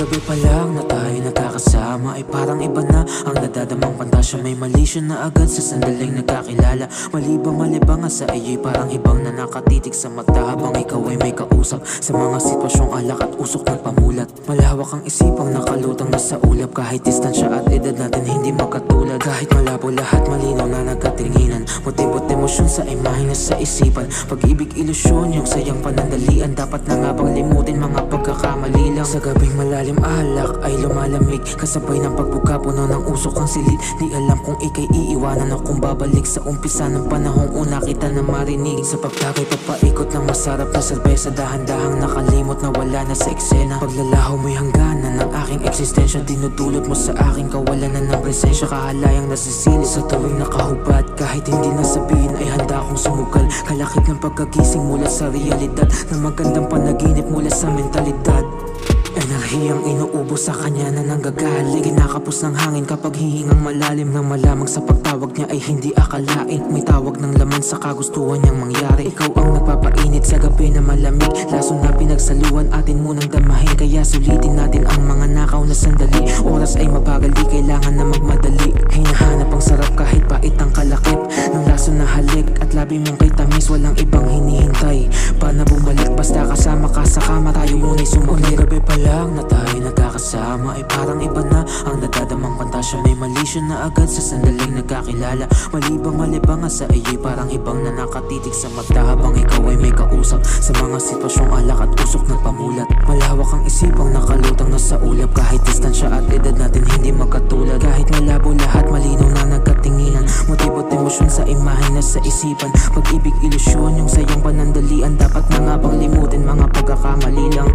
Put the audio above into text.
Kagabi pa lang na tayo nagkakasama ay parang iba na ang nadadamang pantasya. May malisyon na agad sa sandaling nagkakilala. Malibang sa iyo'y parang ibang na nakatitig sa mata habang ikaw ay may kausap. Sa mga sitwasyong alak at usok nagpamulat. Malawak ang isipang nakalutang na sa ulap. Kahit distansya at edad natin hindi magkatulad. Kahit malabo lahat malinaw na nagkatinginan. Motibo't emosyon sa imahe na sa isipan. Pag-ibig ilusyon yung sayang panandalian. Dapat na nga bang limutin mga pagkakamali lang. Sa gabing malalim alak ay lumalamig. Kasabay ng pagbuka puno ng usok ang silid. Di alam kung ika'y iiwanan o kung babalik sa umpisa ng panahong una kita na marinig. Sa pagtagay papaikot ng masarap na serbesa. Dahan-dahang nakalimot na wala na sa eksena. Paglalaho mo'y hangganan ng aking eksistensya. Dinudulot mo sa aking kawalanan ng presensya. Kahalayang nasisili sa tuwing nakahubad. Kahit hindi nasabihin ay handa akong sumugal. Kalakip ng pagkagising mula sa realidad. Na magandang panaginip mula sa mentalidad. Enerhiyang inuubos sa kanya na nanggagaling. Kinakapos ng hangin kapag hihingang malalim. Nang malamang sa pagtawag niya ay hindi akalain. May tawag ng laman sa kagustuhan niyang mangyari. Ikaw ang nagpapainit sa gabi na malamig. Laso na pinagsaluan atin munang damahin. Kaya sulitin natin ang mga nakaw na sandali. Oras ay mabagal, di kailangan na magmadali. Hinahanap ang sarap kahit pait ang kalakip ng laso na halik at labi mong kay tamis. Walang ibang hinihintay pa na bumalik. Basta kasama ka sa kama, tayo muna'y sumunod. Gabi pa lang na tayo nagkakasama ay parang iba na ang nadadamang pantasya. May malisyon na agad sa sandaling nagkakilala. Malibang sa iyo'y parang ibang na nakatitig sa mata habang ikaw ay may kausap. Sa mga sitwasyong alak at usok nagpamulat. Malawak ang isipang nakalutang na sa ulap. Kahit distansya at edad natin hindi magkatulad. Kahit malabo lahat malinaw na nagkatinginan. Motibo't emosyon sa imahe na sa isipan. Pag-ibig ilusyon yung sayang panandalian. Dapat na nga bang limutin mga pagkakamali lang.